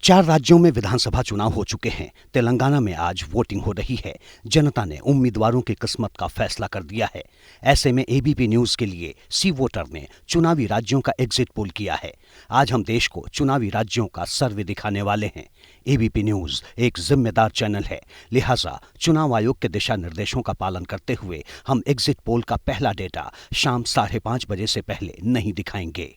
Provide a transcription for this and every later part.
4 राज्यों में विधानसभा चुनाव हो चुके हैं। तेलंगाना में आज वोटिंग हो रही है। जनता ने उम्मीदवारों की किस्मत का फैसला कर दिया है। ऐसे में एबीपी न्यूज के लिए सी वोटर ने चुनावी राज्यों का एग्जिट पोल किया है। आज हम देश को चुनावी राज्यों का सर्वे दिखाने वाले हैं। एबीपी न्यूज एक जिम्मेदार चैनल है, लिहाजा चुनाव आयोग के दिशा निर्देशों का पालन करते हुए हम एग्जिट पोल का पहला डेटा शाम 5:30 बजे से पहले नहीं दिखाएंगे।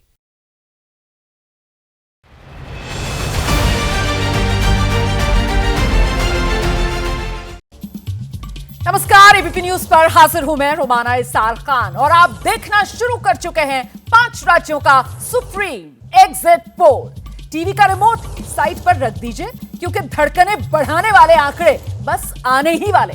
नमस्कार, एबीपी न्यूज पर हाजिर हूं मैं रोमाना इसार खान और आप देखना शुरू कर चुके हैं 5 राज्यों का सुप्रीम एग्जिट पोल। टीवी का रिमोट साइट पर रख दीजिए क्योंकि धड़कने बढ़ाने वाले आंकड़े बस आने ही वाले।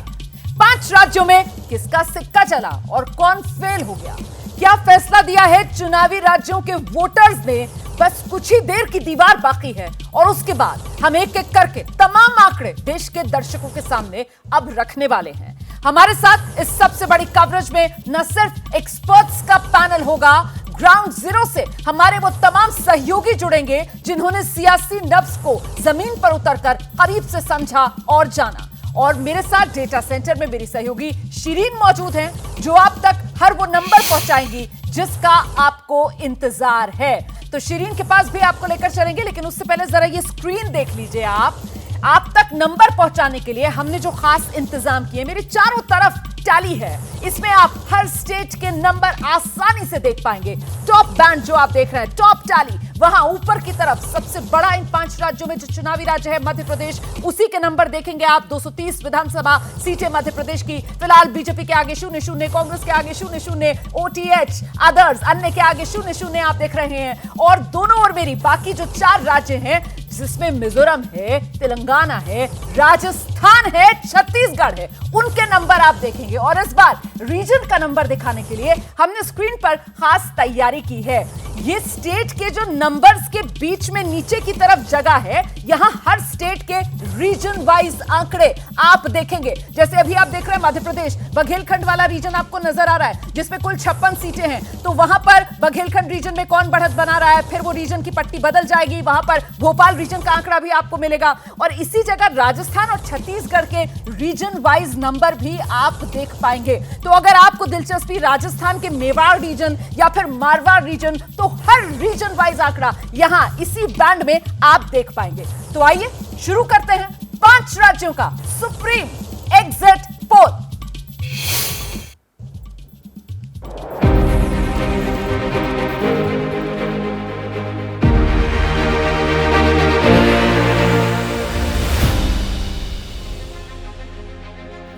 5 राज्यों में किसका सिक्का चला और कौन फेल हो गया, क्या फैसला दिया है चुनावी राज्यों के वोटर्स ने। बस कुछ ही देर की दीवार बाकी है और उसके बाद हम एक एक करके तमाम आंकड़े देश के दर्शकों के सामने अब रखने वाले हैं। हमारे साथ इस सबसे बड़ी कवरेज में न सिर्फ एक्सपर्ट्स का पैनल होगा, ग्राउंड जीरो से हमारे वो तमाम सहयोगी जुड़ेंगे जिन्होंने सियासी नब्ज को जमीन पर उतरकर करीब से समझा और जाना। और मेरे साथ डेटा सेंटर में मेरी सहयोगी शिरीन मौजूद हैं जो आप तक हर वो नंबर पहुंचाएंगी जिसका आपको इंतजार है। तो शिरीन के पास भी आपको लेकर चलेंगे, लेकिन उससे पहले जरा ये स्क्रीन देख लीजिए। आप तक नंबर पहुंचाने के लिए हमने जो खास इंतजाम किए, मेरे चारों तरफ टैली है, इसमें आप हर स्टेट के नंबर आसानी से देख पाएंगे। टॉप बैंड जो आप देख रहे हैं, टॉप टैली, वहां ऊपर की तरफ सबसे बड़ा इन 5 राज्यों में जो चुनावी राज्य है मध्य प्रदेश, उसी के नंबर देखेंगे आप। 230 विधानसभा सीटें मध्य प्रदेश की। फिलहाल बीजेपी के आगे 0-0, कांग्रेस के आगे 0-0, ओटीएच अदर्स अन्य के आगे 0-0 आप देख रहे हैं। और दोनों ओर मेरी बाकी जो 4 राज्य हैं जिसमें मिजोरम है, तेलंगाना है, राजस्थान है, छत्तीसगढ़ है, उनके नंबर आप देखेंगे। और इस बार रीजन का नंबर दिखाने के लिए हमने स्क्रीन पर खास तैयारी की है। ये स्टेट के जो नंबर्स के बीच में नीचे की तरफ जगह है, यहां हर स्टेट के रीजन वाइज आंकड़े आप देखेंगे। जैसे अभी आप देख रहे हैं मध्य प्रदेश, बघेलखंड वाला रीजन आपको नजर आ रहा है जिसमें कुल 56 सीटें हैं। तो वहां पर बघेलखंड रीजन में कौन बढ़त बना रहा है, फिर वो रीजन की पट्टी बदल जाएगी, वहां पर भोपाल रीजन का आंकड़ा भी आपको मिलेगा। और इसी जगह राजस्थान और छत्तीसगढ़ के रीजन वाइज नंबर भी आप देख पाएंगे। तो अगर आपको दिलचस्पी राजस्थान के मेवाड़ रीजन या फिर मारवाड़ रीजन, तो हर रीजन वाइज आंकड़ा यहां इसी बैंड में आप देख पाएंगे। तो आइए शुरू करते हैं 5 राज्यों का सुप्रीम एग्जिट पोल।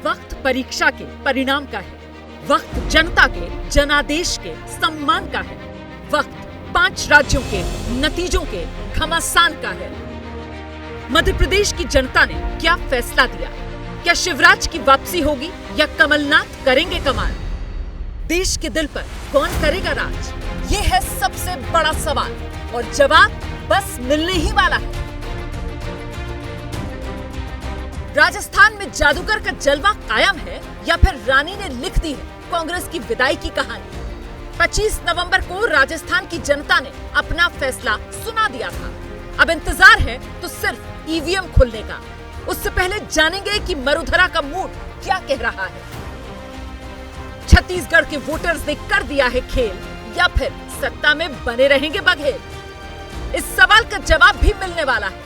वक्त परीक्षा के परिणाम का है, वक्त जनता के जनादेश के सम्मान का है, वक्त 5 राज्यों के नतीजों के घमासान का है। मध्य प्रदेश की जनता ने क्या फैसला दिया? क्या शिवराज की वापसी होगी या कमलनाथ करेंगे कमाल? देश के दिल पर कौन करेगा राज? ये है सबसे बड़ा सवाल और जवाब बस मिलने ही वाला है। राजस्थान में जादूगर का जलवा कायम है या फिर रानी ने लिख दी है कांग्रेस की विदाई की कहानी? 25 नवंबर को राजस्थान की जनता ने अपना फैसला सुना दिया था। अब इंतजार है तो सिर्फ ईवीएम खुलने का। उससे पहले जानेंगे कि मरुधरा का मूड क्या कह रहा है। छत्तीसगढ़ के वोटर्स ने कर दिया है खेल या फिर सत्ता में बने रहेंगे बघेल? इस सवाल का जवाब भी मिलने वाला है।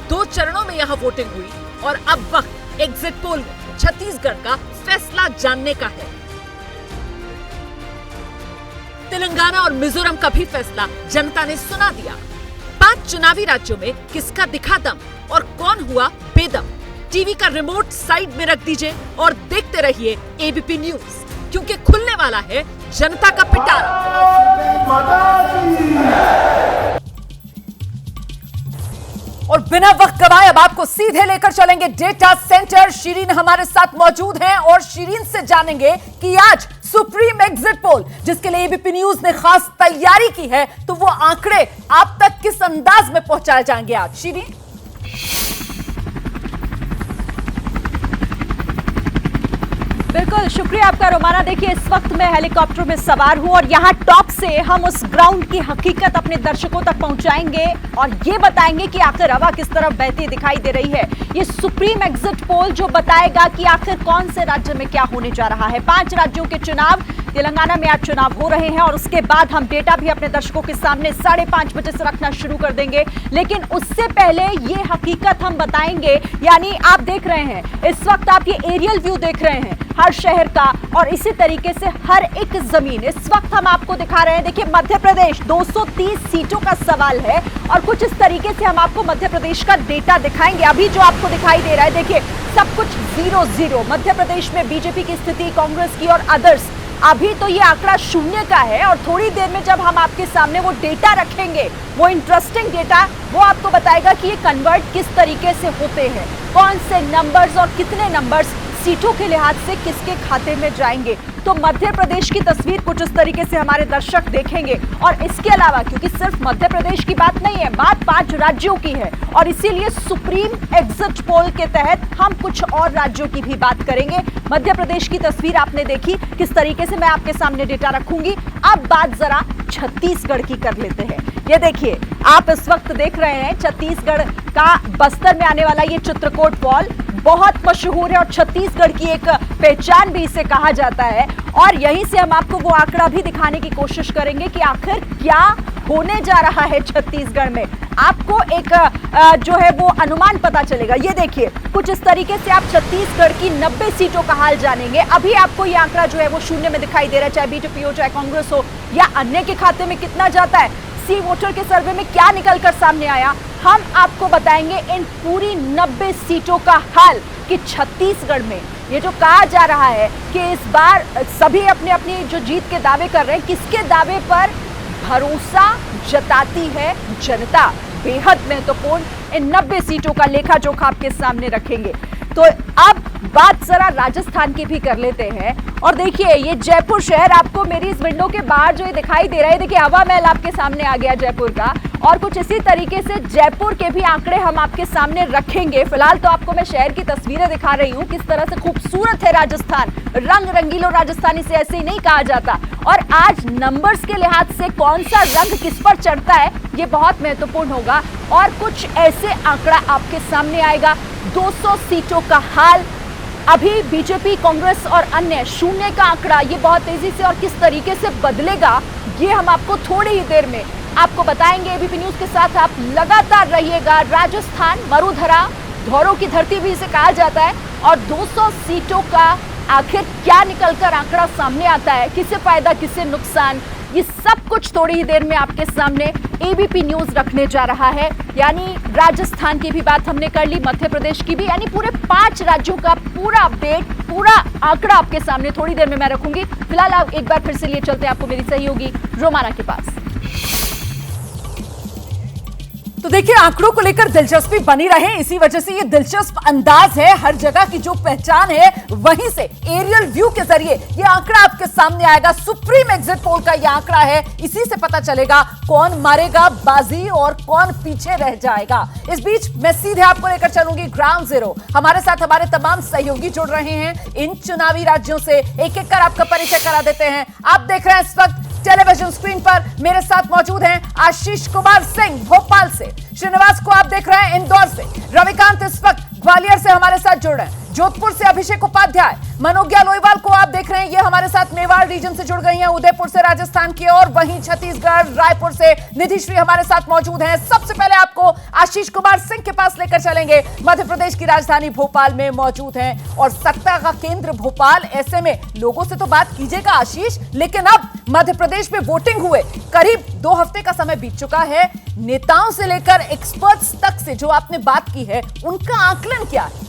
2 चरणों में यहां वोटिंग हुई और अब वक्त एग्जिट पोल में छत्तीसगढ़ का फैसला जानने का है। तेलंगाना और मिजोरम का भी फैसला जनता ने सुना दिया। 5 चुनावी राज्यों में किसका दिखा दम और कौन हुआ बेदम? टीवी का रिमोट साइड में रख दीजिए और देखते रहिए एबीपी न्यूज, क्योंकि खुलने वाला है जनता का पिटारा। और बिना वक्त गवाए अब आपको सीधे लेकर चलेंगे डेटा सेंटर। शिरीन हमारे साथ मौजूद हैं और शिरीन से जानेंगे कि आज सुप्रीम एग्जिट पोल जिसके लिए एबीपी न्यूज ने खास तैयारी की है, तो वो आंकड़े आप तक किस अंदाज में पहुंचाए जाएंगे आज? शिरीन, बिल्कुल, शुक्रिया आपका रोमाना। देखिए, इस वक्त मैं हेलीकॉप्टर में सवार हूं और यहाँ टॉप से हम उस ग्राउंड की हकीकत अपने दर्शकों तक पहुंचाएंगे और ये बताएंगे कि आखिर हवा किस तरफ बहती दिखाई दे रही है। ये सुप्रीम एग्जिट पोल जो बताएगा कि आखिर कौन से राज्य में क्या होने जा रहा है। 5 राज्यों के चुनाव, तेलंगाना में आज चुनाव हो रहे हैं और उसके बाद हम डेटा भी अपने दर्शकों के सामने 5:30 बजे से रखना शुरू कर देंगे। लेकिन उससे पहले ये हकीकत हम बताएंगे, यानी आप देख रहे हैं इस वक्त, आप ये एरियल व्यू देख रहे हैं हर शहर का और इसी तरीके से हर एक जमीन इस वक्त हम आपको दिखा रहे हैं। देखिए, मध्य प्रदेश 230 सीटों का सवाल है और कुछ इस तरीके से हम आपको मध्य प्रदेश का डेटा दिखाएंगे। अभी जो आपको दिखाई दे रहा है, देखिए सब कुछ 0-0 मध्य प्रदेश में बीजेपी की स्थिति, कांग्रेस की और अदर्स। अभी तो ये आंकड़ा 0 का है और थोड़ी देर में जब हम आपके सामने वो डेटा रखेंगे, वो इंटरेस्टिंग डेटा, वो आपको बताएगा कि ये कन्वर्ट किस तरीके से होते हैं, कौन से नंबर्स और कितने नंबर्स सीटों के लिहाज से किसके खाते में जाएंगे। तो मध्य प्रदेश की तस्वीर कुछ इस तरीके से हमारे दर्शक देखेंगे। और इसके अलावा, क्योंकि सिर्फ मध्य प्रदेश की बात नहीं है, बात 5 राज्यों की है और इसीलिए सुप्रीम एग्जिट पोल के तहत हम कुछ और राज्यों की भी बात करेंगे। मध्य प्रदेश की तस्वीर आपने देखी, किस तरीके से मैं आपके सामने डेटा रखूंगी। अब बात जरा छत्तीसगढ़ की कर लेते हैं। ये देखिए, आप इस वक्त देख रहे हैं छत्तीसगढ़ का बस्तर में आने वाला ये चित्रकोट फॉल बहुत मशहूर है और छत्तीसगढ़ की एक पहचान भी इसे कहा जाता है। और यहीं से हम आपको वो आंकड़ा भी दिखाने की कोशिश करेंगे कि आखिर क्या होने जा रहा है छत्तीसगढ़ में। आपको एक जो है वो अनुमान पता चलेगा। ये देखिए, कुछ इस तरीके से आप छत्तीसगढ़ की 90 सीटों का हाल जानेंगे। अभी आपको ये आंकड़ा जो है वो 0 में दिखाई दे रहा है, चाहे बीजेपी हो, चाहे कांग्रेस हो या अन्य के खाते में कितना जाता है। सी वोटर के सर्वे में क्या निकलकर सामने आया, हम आपको बताएंगे इन पूरी 90 सीटों का हाल कि छत्तीसगढ़ में ये जो कहा जा रहा है कि इस बार सभी अपने अपनी जो जीत के दावे कर रहे हैं, किसके दावे पर भरोसा जताती है जनता, बेहद महत्वपूर्ण इन 90 सीटों का लेखा जोखा आपके सामने रखेंगे। तो अब बात जरा राजस्थान की भी कर लेते हैं और देखिए, ये जयपुर शहर आपको मेरी इस विंडो के बाहर जो ये दिखाई दे रहा है, देखिए हवा महल आपके सामने आ गया जयपुर का। और कुछ इसी तरीके से जयपुर के भी आंकड़े हम आपके सामने रखेंगे। फिलहाल तो आपको मैं शहर की तस्वीरें दिखा रही हूँ, किस तरह से खूबसूरत है राजस्थान। रंग रंगीलो राजस्थानी से ऐसे ही नहीं कहा जाता। और आज नंबर्स के लिहाज से कौन सा रंग किस पर चढ़ता है, ये बहुत महत्वपूर्ण होगा। और कुछ ऐसे आंकड़ा आपके सामने आएगा, 200 सीटों का हाल। अभी बीजेपी, कांग्रेस और अन्य 0 का आंकड़ा, ये बहुत तेजी से और किस तरीके से बदलेगा, ये हम आपको थोड़ी ही देर में आपको बताएंगे। एबीपी न्यूज के साथ आप लगातार रहिएगा। राजस्थान मरुधरा, धौरों की धरती भी इसे कहा जाता है। और 200 सीटों का आखिर क्या निकलकर आंकड़ा सामने आता है, किसे फायदा किसे नुकसान, ये सब कुछ थोड़ी ही देर में आपके सामने एबीपी न्यूज रखने जा रहा है। यानी राजस्थान की भी बात हमने कर ली, मध्य प्रदेश की भी, यानी पूरे 5 राज्यों का पूरा अपडेट, पूरा आंकड़ा आपके सामने थोड़ी देर में मैं रखूंगी। फिलहाल आप एक बार फिर से लिए चलते हैं आपको मेरी सहयोगी रोमाना के पास। तो देखिए, आंकड़ों को लेकर दिलचस्पी बनी रहे, इसी वजह से ये दिलचस्प अंदाज है। हर जगह की जो पहचान है, वहीं से एरियल व्यू के जरिए ये आंकड़ा आपके सामने आएगा। सुप्रीम एग्जिट पोल का ये आंकड़ा है, इसी से पता चलेगा कौन मारेगा बाजी और कौन पीछे रह जाएगा। इस बीच मैं सीधे आपको लेकर चलूंगी ग्राउंड जीरो। हमारे साथ हमारे तमाम सहयोगी जुड़ रहे हैं इन चुनावी राज्यों से। एक एक कर आपका परिचय करा देते हैं। आप देख रहे हैं इस वक्त टेलीविजन स्क्रीन पर, मेरे साथ मौजूद हैं आशीष कुमार सिंह भोपाल से, श्रीनिवास को आप देख रहे हैं इंदौर से, रविकांत इस वक्त ग्वालियर से हमारे साथ जुड़ रहे हैं, जोधपुर से अभिषेक उपाध्याय, मनोज्ञा लोईवाल को आप देख रहे हैं, ये हमारे साथ मेवाड़ रीजन से जुड़ गई हैं, उदयपुर से राजस्थान की ओर, वहीं छत्तीसगढ़ रायपुर से निधि श्री हमारे साथ मौजूद हैं। सबसे पहले आपको आशीष कुमार सिंह के पास लेकर चलेंगे, मध्य प्रदेश की राजधानी भोपाल में मौजूद हैं और सत्ता का केंद्र भोपाल। ऐसे में लोगों से तो बात कीजिएगा आशीष, लेकिन अब मध्य प्रदेश में वोटिंग हुए करीब 2 हफ्ते का समय बीत चुका है। नेताओं से लेकर एक्सपर्ट्स तक से जो आपने बात की है, उनका आकलन क्या है?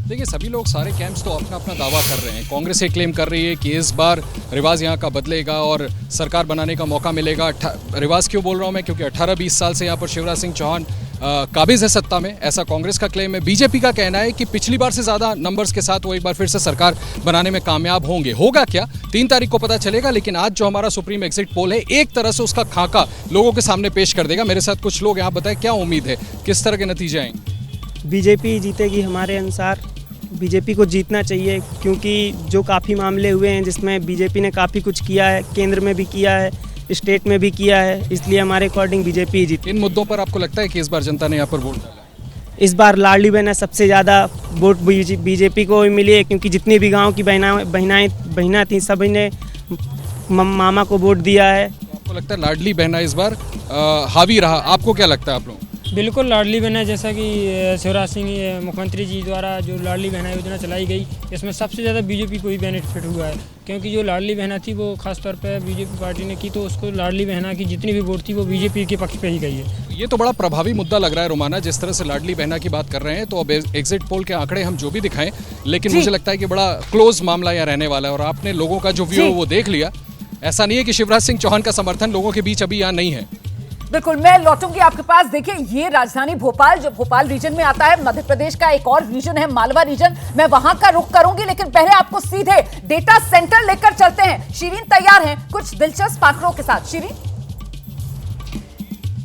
देखिए, सभी लोग, सारे कैंप्स तो अपना अपना दावा कर रहे हैं। कांग्रेस ये क्लेम कर रही है कि इस बार रिवाज यहाँ का बदलेगा और सरकार बनाने का मौका मिलेगा। रिवाज क्यों बोल रहा हूँ मैं, क्योंकि 18-20 साल से यहाँ पर शिवराज सिंह चौहान काबिज है सत्ता में, ऐसा कांग्रेस का क्लेम है। बीजेपी का कहना है कि पिछली बार से ज़्यादा नंबर्स के साथ वो एक बार फिर से सरकार बनाने में कामयाब होंगे। होगा क्या, 3 तारीख को पता चलेगा। लेकिन आज जो हमारा सुप्रीम एग्जिट पोल है, एक तरह से उसका खाका लोगों के सामने पेश कर देगा। मेरे साथ कुछ लोग यहाँ बताएं क्या उम्मीद है, किस तरह के नतीजे आएंगे। बीजेपी जीतेगी हमारे अनुसार। बीजेपी को जीतना चाहिए क्योंकि जो काफ़ी मामले हुए हैं जिसमें बीजेपी ने काफ़ी कुछ किया है, केंद्र में भी किया है, स्टेट में भी किया है, इसलिए हमारे अकॉर्डिंग बीजेपी जीती। इन मुद्दों पर आपको लगता है कि इस बार जनता ने यहाँ पर वोट डाला? इस बार लाडली बहना सबसे ज़्यादा वोट बीजेपी को ही मिली है क्योंकि जितनी भी गांव की बहना थी सभी ने मामा को वोट दिया है। तो आपको लगता है लाडली बहना इस बार हावी रहा? आपको क्या लगता है आप लोग? बिल्कुल लाडली बहना, जैसा कि शिवराज सिंह मुख्यमंत्री जी द्वारा जो लाडली बहना योजना चलाई गई, इसमें सबसे ज़्यादा बीजेपी को ही बेनिफिट हुआ है क्योंकि जो लाडली बहना थी वो खासतौर पर बीजेपी पार्टी ने की, तो उसको लाडली बहना की जितनी भी वोट थी वो बीजेपी के पक्ष पे ही गई है। ये तो बड़ा प्रभावी मुद्दा लग रहा है रोमाना, जिस तरह से लाडली बहना की बात कर रहे हैं। तो अब एग्जिट पोल के आंकड़े हम जो भी दिखाएं, लेकिन मुझे लगता है कि बड़ा क्लोज मामला यहाँ रहने वाला है। और आपने लोगों का जो व्यू है वो देख लिया। ऐसा नहीं है कि शिवराज सिंह चौहान का समर्थन लोगों के बीच अभी यहाँ नहीं है। बिल्कुल, मैं लौटूंगी आपके पास। देखिए, ये राजधानी भोपाल जो भोपाल रीजन में आता है, मध्य प्रदेश का एक और रीजन है मालवा रीजन, मैं वहां का रुख करूंगी, लेकिन पहले आपको सीधे डेटा सेंटर लेकर चलते हैं। शिरीन तैयार हैं कुछ दिलचस्प आंकड़ों के साथ। शिरीन।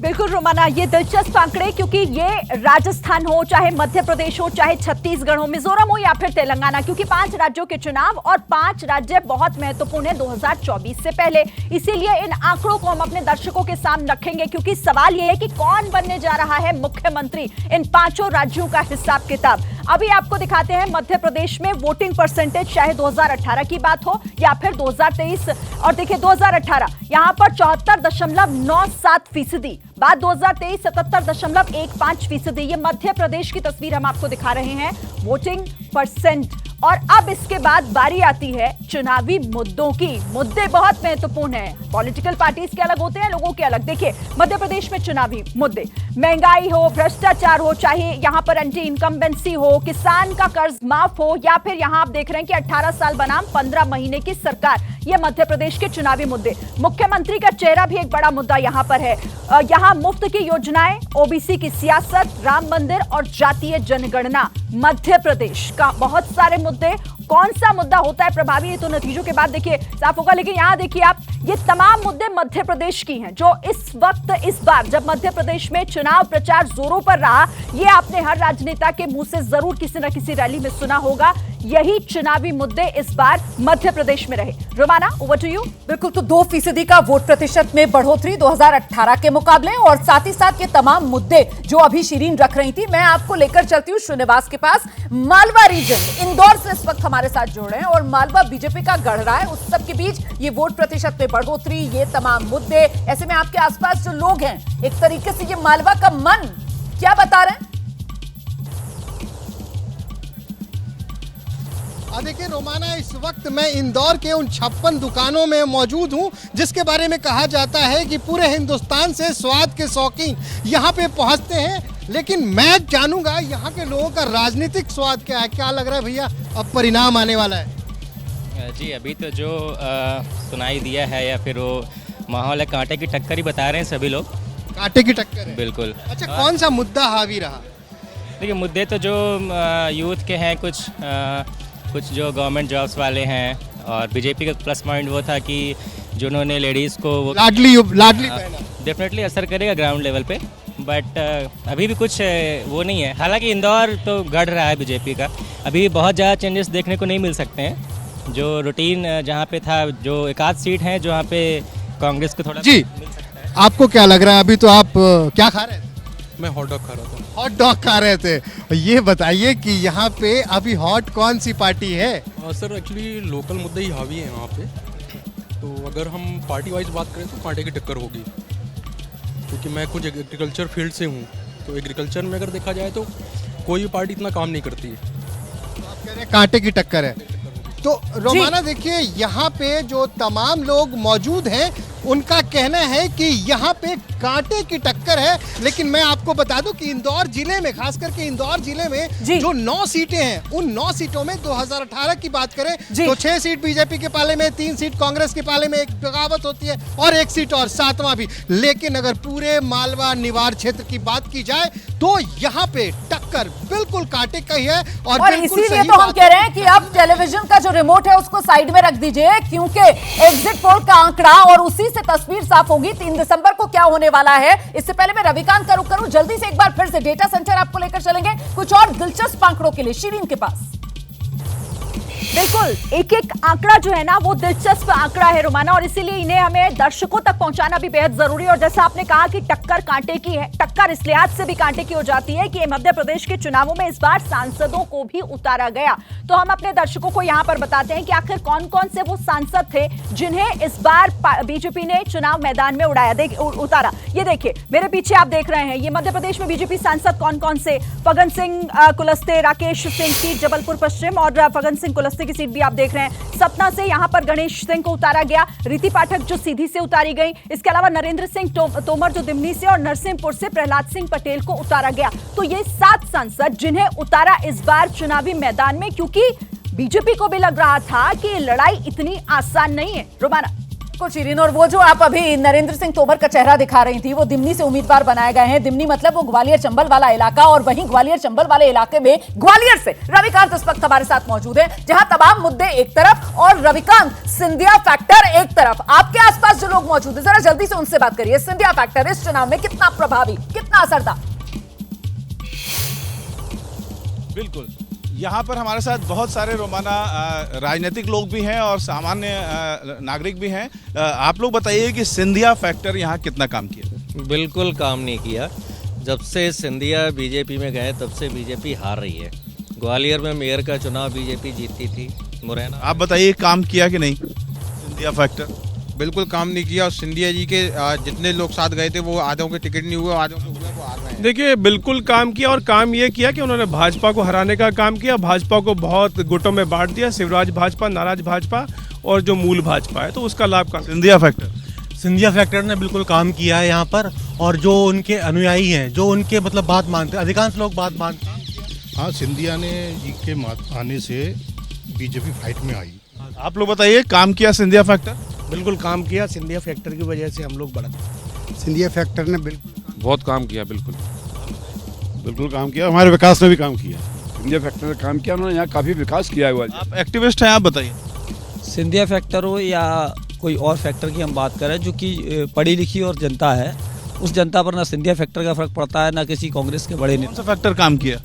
बिल्कुल रोमाना, ये दिलचस्प आंकड़े, क्योंकि ये राजस्थान हो, चाहे मध्य प्रदेश हो, चाहे छत्तीसगढ़ हो, मिजोरम हो या फिर तेलंगाना, क्योंकि 5 राज्यों के चुनाव और 5 राज्य बहुत महत्वपूर्ण है 2024 से पहले। इसीलिए इन आंकड़ों को हम अपने दर्शकों के सामने रखेंगे, क्योंकि सवाल यह है कि कौन बनने जा रहा है मुख्यमंत्री। इन 5 राज्यों का हिसाब किताब अभी आपको दिखाते हैं। मध्य प्रदेश में वोटिंग परसेंटेज चाहे 2018 की बात हो या फिर 2023, और देखिए 2018 यहां पर 74.97%, बाद 2023 77.15%। ये मध्य प्रदेश की तस्वीर हम आपको दिखा रहे हैं, वोटिंग परसेंट। और अब इसके बाद बारी आती है चुनावी मुद्दों की। मुद्दे बहुत महत्वपूर्ण हैं, पॉलिटिकल पार्टीज के अलग होते हैं, लोगों के अलग। देखिए मध्य प्रदेश में चुनावी मुद्दे, महंगाई हो, भ्रष्टाचार हो, चाहे यहां पर एंटी इनकम्बेंसी हो, किसान का कर्ज माफ हो, या फिर यहां आप देख रहे हैं कि 18 साल बनाम 15 महीने की सरकार। ये मध्य प्रदेश के चुनावी मुद्दे। मुख्यमंत्री का चेहरा भी एक बड़ा मुद्दा यहां पर है। यहां मुफ्त की योजनाएं, ओबीसी की सियासत, राम मंदिर और जातीय जनगणना। मध्य प्रदेश का बहुत सारे मुद्दे। कौन सा मुद्दा होता है प्रभावी, ये तो नतीजों के बाद देखिए साफ होगा। लेकिन यहां देखिए आप, ये तमाम मुद्दे मध्य प्रदेश की हैं, जो इस वक्त इस बार जब मध्य प्रदेश में चुनाव प्रचार जोरों पर रहा, ये आपने हर राजनेता के मुंह से जरूर किसी न किसी रैली में सुना होगा। यही चुनावी मुद्दे इस बार मध्य प्रदेश में रहे। Romana, over to you. बिल्कुल, तो 2% का वोट प्रतिशत में बढ़ोतरी 2018 के मुकाबले, और साथ ही साथ ये तमाम मुद्दे जो अभी शिरीन रख रही थी, मैं आपको लेकर चलती हूँ श्रीनिवास के पास। मालवा रीजन, इंदौर से इस वक्त हमारे साथ जुड़ रहे हैं, और मालवा बीजेपी का गढ़ रहा है। उस सब के बीच ये वोट प्रतिशत में बढ़ोतरी, ये तमाम मुद्दे, ऐसे में आपके आसपास जो लोग हैं, एक तरीके से ये मालवा का मन क्या बता रहे हैं? देखिए रोमाना, इस वक्त मैं इंदौर के उन 56 दुकानों में मौजूद हूं जिसके बारे में कहा जाता है कि पूरे हिंदुस्तान से स्वाद के शौकीन यहां पे पहुंचते हैं। लेकिन मैं जानूंगा यहां के लोगों का राजनीतिक स्वाद क्या है। क्या लग रहा है भैया, अब परिणाम आने वाला है? जी अभी तो जो सुनाई दिया है या फिर वो माहौल है, कांटे की टक्कर ही बता रहे हैं सभी लोग। कांटे की टक्कर है, बिल्कुल। अच्छा, कौन सा मुद्दा हावी रहा? देखिए मुद्दे तो जो यूथ के हैं, कुछ जो गवर्नमेंट जॉब्स वाले हैं, और बीजेपी का प्लस पॉइंट वो था कि जिन्होंने लेडीज़ को लाडली पहना, डेफिनेटली असर करेगा ग्राउंड लेवल पे। बट अभी भी कुछ वो नहीं है। हालांकि इंदौर तो गढ़ रहा है बीजेपी का, अभी भी बहुत ज़्यादा चेंजेस देखने को नहीं मिल सकते हैं। जो रूटीन जहाँ पे था, जो एक आध सीट हैं जहाँ पे कांग्रेस को थोड़ा जी मिल सकता है। आपको क्या लग रहा है? अभी तो आप क्या खा रहे थे? मैं हॉट डॉग खा रहा था। हॉट डॉग खा रहे थे। ये बताइए कि यहाँ पे अभी हॉट कौन सी पार्टी है? सर एक्चुअली लोकल मुद्दे ही हावी है यहाँ पे। तो अगर हम पार्टी वाइज बात करें तो कांटे की टक्कर होगी, क्योंकि मैं खुद एग्रीकल्चर फील्ड से हूँ। तो एग्रीकल्चर में अगर देखा जाए तो कोई भी पार्टी इतना काम नहीं करती है। तो आप कह रहे हैं कांटे की टक्कर है। तो रोमाना देखिए, यहाँ पे जो तमाम लोग मौजूद हैं उनका कहना है कि यहाँ पे कांटे की टक्कर है। लेकिन मैं आपको बता दूं कि इंदौर जिले में, खास करके इंदौर जिले में जो 9 सीटें हैं, उन 9 सीटों में 2018 की बात करें तो 6 सीट बीजेपी के पाले में, 3 सीट कांग्रेस के पाले में, एक बगावत होती है, और 1 सीट और 7वां भी। लेकिन अगर पूरे मालवा निवार क्षेत्र की बात की जाए तो यहाँ पे टक्कर बिल्कुल कांटे का ही है और बिल्कुल इसीलिए सही तो हम बात कह रहे हैं कि अब टेलीविजन का जो रिमोट है उसको साइड में रख दीजिए, क्योंकि एग्जिट पोल का आंकड़ा और उसी से तस्वीर साफ होगी 3 दिसंबर को क्या होने वाला है। इससे पहले मैं रविकांत का रुख करूं, जल्दी से एक बार फिर से डेटा सेंटर आपको लेकर चलेंगे कुछ और दिलचस्प आंकड़ों के लिए शिरीन के पास। बिल्कुल, एक एक आंकड़ा जो है ना वो दिलचस्प आंकड़ा है रोमाना, और इसीलिए इन्हें हमें दर्शकों तक पहुंचाना भी बेहद जरूरी है। और जैसा आपने कहा कि टक्कर कांटे की है, टक्कर इस लिहाज से भी कांटे की हो जाती है कि मध्य प्रदेश के चुनावों में इस बार सांसदों को भी उतारा गया। तो हम अपने दर्शकों को यहां पर बताते हैं कि आखिर कौन कौन से वो सांसद थे जिन्हें इस बार बीजेपी ने चुनाव मैदान में उतारा। ये देखिए मेरे पीछे आप देख रहे हैं, ये मध्य प्रदेश में बीजेपी सांसद कौन कौन से, फग्गन सिंह कुलस्ते, राकेश सिंह सीट जबलपुर पश्चिम, और फग्गन सिंह कुलस्ते की सीट भी आप देख रहे हैं। सतना से यहां पर गणेश सिंह को उतारा गया, रीति पाठक जो सीधी से उतारी गई, इसके अलावा नरेंद्र सिंह तोमर जो दिमनी से, और नरसिंहपुर से प्रहलाद सिंह पटेल को उतारा गया। तो ये 7 सांसद जिन्हें उतारा इस बार चुनावी मैदान में, क्योंकि बीजेपी को भी लग रहा था कि लड़ाई इतनी आसान नहीं है। रोमाना शिरीन, और वो जो आप अभी नरेंद्र सिंह तोमर का चेहरा दिखा रही थी, वो दिमनी से उम्मीदवार बनाए गए हैं। दिमनी मतलब वो ग्वालियर चंबल वाला इलाका, और वहीं ग्वालियर चंबल वाले इलाके में ग्वालियर से रविकांत इस वक्त हमारे साथ मौजूद है, जहां तमाम मुद्दे एक तरफ और रविकांत सिंधिया फैक्टर एक तरफ। आपके आसपास जो लोग मौजूद है, जरा जल्दी से उनसे बात करिए। सिंधिया फैक्टर इस चुनाव में कितना प्रभावी, कितना असरदार? बिल्कुल, यहाँ पर हमारे साथ बहुत सारे रोमाना राजनीतिक लोग भी हैं और सामान्य नागरिक भी हैं। आप लोग बताइए कि सिंधिया फैक्टर यहाँ कितना काम किया? बिल्कुल काम नहीं किया। जब से सिंधिया बीजेपी में गए तब से बीजेपी हार रही है। ग्वालियर में मेयर का चुनाव बीजेपी जीतती थी, मुरैना। आप बताइए काम किया कि नहीं सिंधिया फैक्टर? बिल्कुल काम नहीं किया, और सिंधिया जी के जितने लोग साथ गए थे वो आधों के टिकट नहीं हुए, आधों के हुए, वो हार रहे हैं। देखिए बिल्कुल काम किया, और काम ये किया कि उन्होंने भाजपा को हराने का काम किया। भाजपा को बहुत गुटों में बांट दिया, शिवराज भाजपा, नाराज भाजपा और जो मूल भाजपा है, तो उसका लाभ का सिंधिया फैक्टर। सिंधिया फैक्टर ने बिल्कुल काम किया है यहाँ पर, और जो उनके अनुयायी हैं, जो उनके मतलब बात मानते हैं, अधिकांश लोग बात मानते हैं। हाँ, सिंधिया ने जी के आने से बीजेपी फाइट में आई। आप लोग बताइए काम किया सिंधिया फैक्टर? बिल्कुल काम किया, सिंधिया फैक्टर की वजह से हम लोग बढ़ा। सिंधिया फैक्टर ने बिल्कुल बहुत काम किया, बिल्कुल काम किया, हमारे विकास में भी काम किया। सिंधिया फैक्टर ने काम किया, उन्होंने यहाँ काफ़ी विकास किया है। आप एक्टिविस्ट हैं, आप बताइए। सिंधिया फैक्टर हो या कोई और फैक्टर की हम बात करें, जो कि पढ़ी लिखी और जनता है, उस जनता पर ना सिंधिया फैक्टर का फर्क पड़ता है, ना किसी कांग्रेस के बड़े नेता। कौन सा फैक्टर काम किया?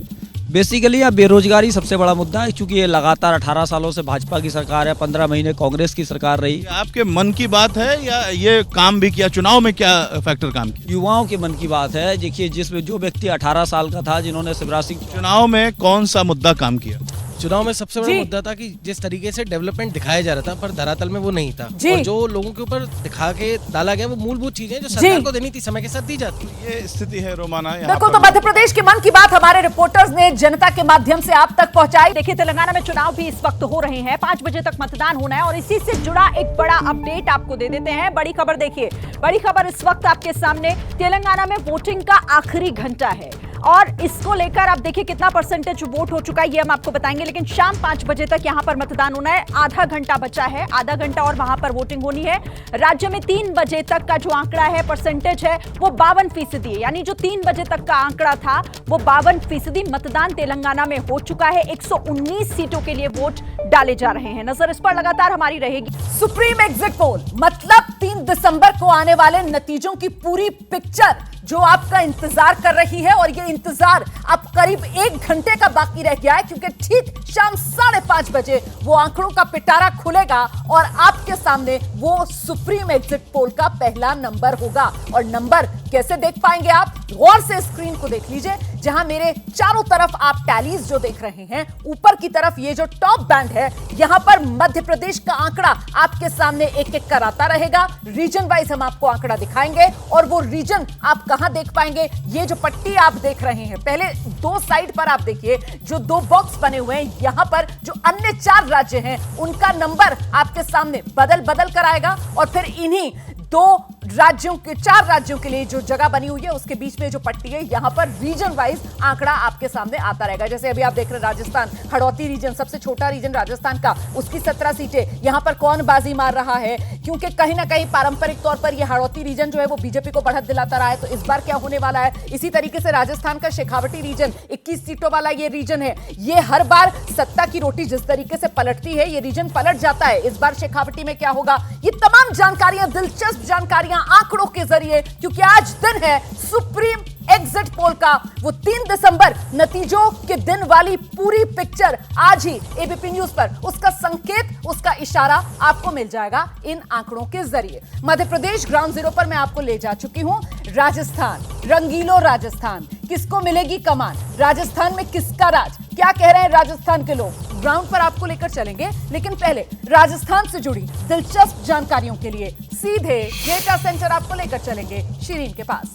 बेसिकली यहाँ बेरोजगारी सबसे बड़ा मुद्दा है, क्योंकि ये लगातार 18 सालों से भाजपा की सरकार है, 15 महीने कांग्रेस की सरकार रही। आपके मन की बात है या ये काम भी किया? चुनाव में क्या फैक्टर काम किया? युवाओं के मन की बात है। देखिए जिसमें जो व्यक्ति 18 साल का था, जिन्होंने शिवराज सिंह, चुनाव में कौन सा मुद्दा काम किया? चुनाव में सबसे बड़ा मुद्दा था कि जिस तरीके से डेवलपमेंट दिखाया जा रहा था, पर धरातल में वो नहीं था, और जो लोगों के ऊपर दिखा के डाला गया वो मूलभूत चीजें जो सरकार को देनी थी समय के साथ दी जाती। ये स्थिति है रोमाना। बिल्कुल, तो मध्य प्रदेश के मन की बात हमारे रिपोर्टर्स ने जनता के माध्यम से आप तक पहुंचाई। देखिए तेलंगाना में चुनाव भी इस वक्त हो रहे हैं, 5 बजे तक मतदान होना है, और इसी से जुड़ा एक बड़ा अपडेट आपको दे देते हैं। बड़ी खबर देखिए, बड़ी खबर इस वक्त आपके सामने, तेलंगाना में वोटिंग का आखिरी घंटा है, और इसको लेकर आप देखिए कितना परसेंटेज वोट हो चुका है ये हम आपको बताएंगे। लेकिन शाम 5 बजे तक यहां पर मतदान होना है, आधा घंटा बचा है, आधा घंटा और वहां पर वोटिंग होनी है। राज्य में 3 बजे तक का जो आंकड़ा है, परसेंटेज है, वो 52% है, यानी जो 3 बजे तक का आंकड़ा था वो 52% मतदान तेलंगाना में हो चुका है। 119 सीटों के लिए वोट डाले जा रहे हैं। नजर इस पर लगातार हमारी रहेगी। सुप्रीम एग्जिट पोल मतलब 3 दिसंबर को आने वाले नतीजों की पूरी पिक्चर जो आपका इंतजार कर रही है, और ये इंतजार अब करीब 1 घंटे का बाकी रह गया है, क्योंकि ठीक शाम 5:30 बजे वो आंकड़ों का पिटारा खुलेगा और आपके सामने वो सुप्रीम एग्जिट पोल का पहला नंबर होगा। और नंबर कैसे देख पाएंगे आप? गौर से स्क्रीन को देख लीजिए, जहां मेरे चारों तरफ आप टैलीज जो देख रहे हैं, ऊपर की तरफ ये जो टॉप बैंड है, यहां पर मध्य प्रदेश का आंकड़ा आपके सामने एक एक कराता रहेगा। रीजन वाइज हम आपको आंकड़ा दिखाएंगे, और वो रीजन आप कहां देख पाएंगे? ये जो पट्टी आप देख रहे हैं, पहले 2 साइड पर आप देखिए जो 2 बॉक्स बने हुए हैं, यहां पर जो अन्य 4 राज्य हैं उनका नंबर आपके सामने बदल कर आएगा, और फिर इन्हीं 4 राज्यों के लिए जो जगह बनी हुई है उसके बीच में जो पट्टी है, यहां पर रीजन वाइज आंकड़ा आपके सामने आता रहेगा। जैसे अभी आप देख रहे हैं राजस्थान, हड़ौती रीजन, सबसे छोटा रीजन राजस्थान का, उसकी 17 सीटें, यहां पर कौन बाजी मार रहा है, क्योंकि कहीं ना कहीं पारंपरिक तौर पर यह हाड़ौती रीजन जो है वो बीजेपी को बढ़त दिलाता रहा है। तो इस बार क्या होने वाला है? इसी तरीके से राजस्थान का शेखावटी रीजन 21 सीटों वाला ये रीजन है, ये हर बार सत्ता की रोटी जिस तरीके से पलटती है ये रीजन पलट जाता है। इस बार शेखावटी में क्या होगा, ये तमाम जानकारियां, दिलचस्प जानकारियां आंकड़ों के जरिए, क्योंकि आज दिन है सुप्रीम एग्जिट पोल का, वो 3 दिसंबर नतीजों के दिन वाली पूरी पिक्चर आज ही एबीपी न्यूज पर, उसका संकेत, उसका इशारा आपको मिल जाएगा इन आंकड़ों के जरिए। मध्य प्रदेश ग्राउंड जीरो पर मैं आपको ले जा चुकी हूं। राजस्थान, रंगीलो राजस्थान, किसको मिलेगी कमान, राजस्थान में किसका राज, क्या कह रहे हैं राजस्थान के लोग, ग्राउंड पर आपको लेकर चलेंगे। लेकिन पहले राजस्थान से जुड़ी दिलचस्प जानकारियों के लिए सीधे डेटा सेंटर आपको लेकर चलेंगे शिरीन के पास।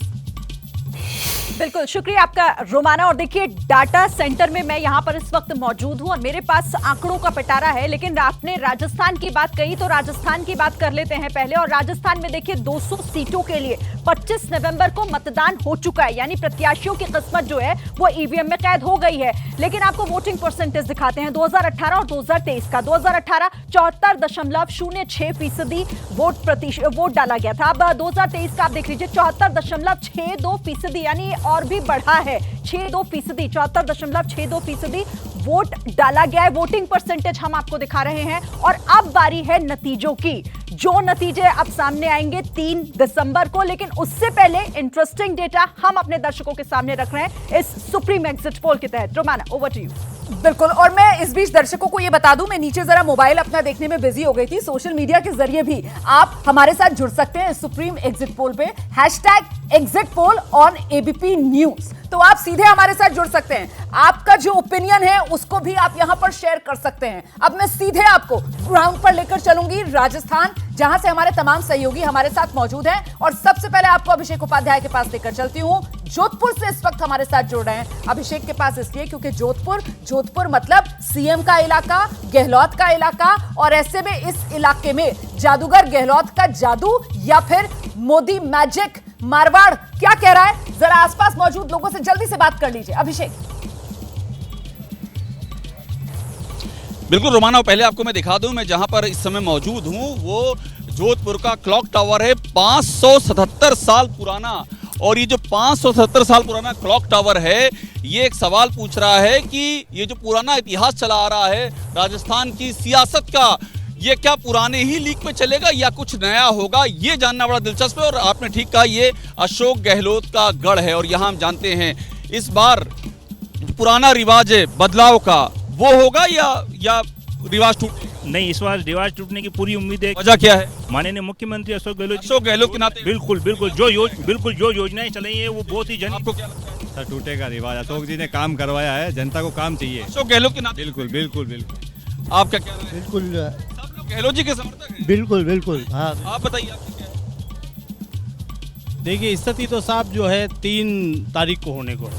बिल्कुल, शुक्रिया आपका रोमाना। और देखिए, डाटा सेंटर में मैं यहां पर इस वक्त मौजूद हूं और मेरे पास आंकड़ों का पिटारा है। लेकिन आपने राजस्थान की बात कही तो राजस्थान की बात कर लेते हैं पहले। और राजस्थान में देखिए 200 सीटों के लिए 25 नवंबर को मतदान हो चुका है, यानी प्रत्याशियों की किस्मत जो है वो ईवीएम में कैद हो गई है। लेकिन आपको वोटिंग परसेंटेज दिखाते हैं 2018 और 2023 का। 2018 74.06% वोट डाला गया था। अब 2023 का आप देख लीजिए 74.62%, यानी और भी बढ़ा है 62%, 74.62% वोट डाला गया है। वोटिंग परसेंटेज हम आपको दिखा रहे हैं। और अब बारी है नतीजों की, जो नतीजे अब सामने आएंगे 3 दिसंबर को। लेकिन उससे पहले इंटरेस्टिंग डेटा हम अपने दर्शकों के सामने रख रहे हैं इस सुप्रीम एग्जिट पोल के तहत। Romana, over to you. बिल्कुल, और मैं इस बीच दर्शकों को ये बता दूं, मैं नीचे जरा मोबाइल अपना देखने में बिजी हो गई थी। सोशल मीडिया के जरिए भी आप हमारे साथ जुड़ सकते हैं सुप्रीम एग्जिट पोल पे, #एग्जिट-पोल ऑन एबीपी न्यूज। तो आप सीधे हमारे साथ जुड़ सकते हैं, आपका जो ओपिनियन है उसको भी आप यहां पर शेयर कर सकते हैं। अब मैं सीधे आपको ग्राउंड पर लेकर चलूंगी राजस्थान, जहां से हमारे तमाम सहयोगी हमारे साथ मौजूद हैं। और सबसे पहले आपको अभिषेक उपाध्याय के पास लेकर चलती हूं। जोधपुर से इस वक्त हमारे साथ जुड़ रहे हैं अभिषेक के पास, इसलिए क्योंकि जोधपुर मतलब सीएम का इलाका, गहलोत का इलाका। और ऐसे में इस इलाके में जादूगर गहलोत का जादू या फिर मोदी मैजिक, मारवाड़ क्या कह रहा है, जरा आसपास मौजूद लोगों से जल्दी से बात कर लीजिए अभिषेक। बिल्कुल रोमाना, पहले आपको मैं दिखा दूं, मैं जहां पर इस समय मौजूद हूं वो जोधपुर का क्लॉक टावर है, 577 साल पुराना। और ये जो 577 साल पुराना क्लॉक टावर है, ये एक सवाल पूछ रहा है कि ये जो पुराना इतिहास चला आ रहा है राजस्थान की सियासत का, ये क्या पुराने ही लीक पे चलेगा या कुछ नया होगा, ये जानना बड़ा दिलचस्प है। और आपने ठीक कहा, ये अशोक गहलोत का गढ़ है। और यहाँ हम जानते हैं इस बार पुराना रिवाज है बदलाव का, वो होगा या रिवाज टूटेगा? नहीं, इस बार रिवाज टूटने की पूरी उम्मीद है। वजह क्या है? माननीय मुख्यमंत्री अशोक गहलोत के नाते बिल्कुल जो योजनाएं चलाई है वो बहुत ही आपको क्या लगता है? सर, टूटेगा रिवाज। अशोक जी ने काम करवाया है, जनता को काम चाहिए। अशोक गहलोत के नाते बिल्कुल। आप क्या कह रहे हैं? बिल्कुल, सब लोग गहलोत जी के समर्थक हैं। बिल्कुल, हाँ। आप बताइए, आपकी क्या है? देखिए, स्थिति तो साफ जो है 3 तारीख को होने को है।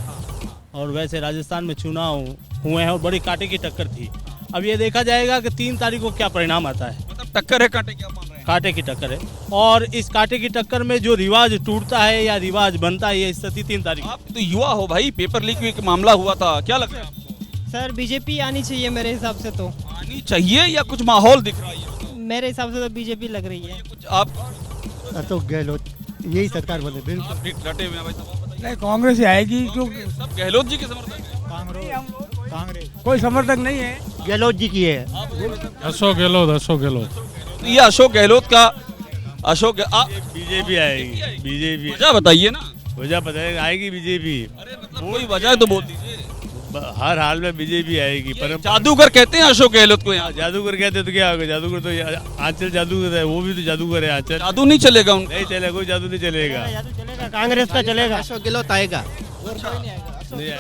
और वैसे राजस्थान में चुनाव हुए हैं और बड़ी कांटे की टक्कर थी। अब ये देखा जाएगा कि 3 तारीख को क्या परिणाम आता है। मतलब टक्कर है, कांटे क्या मान रहे हैं? कांटे की टक्कर है। और इस कांटे की टक्कर में जो रिवाज टूटता है या रिवाज बनता है, ये स्थिति 3 तारीख। आप तो युवा हो भाई, पेपर लीक एक मामला हुआ था, क्या लगता है आपको? सर, बीजेपी आनी चाहिए मेरे हिसाब से। तो आनी चाहिए या कुछ माहौल दिख रहा है? मेरे हिसाब से तो बीजेपी लग रही है। कुछ आप अशोक गहलोत यही सरकार बने। बिल्कुल डटे हुए हैं भाई साहब। नहीं, कांग्रेस ही आएगी, क्योंकि सब गहलोत जी के समर्थक हैं। कांग्रेस कोई समर्थक नहीं है, गहलोत जी की है। अशोक गहलोत। ये अशोक गहलोत का बीजेपी आएगी, बीजेपी। वजह बताइए ना। वजह बताइए, आएगी बीजेपी। कोई वजह है तो बोल दीजिए। हर हाल में बीजेपी आएगी। पर जादूगर कहते हैं अशोक गहलोत को यहाँ। जादूगर कहते तो क्या होगा? जादूगर तो आंचल जादूगर है, वो भी तो जादूगर है। आंचल जादू नहीं चलेगा उनका? नहीं चलेगा, कोई जादू नहीं चलेगा। कांग्रेस का चलेगा। अशोक गहलोत आएगा।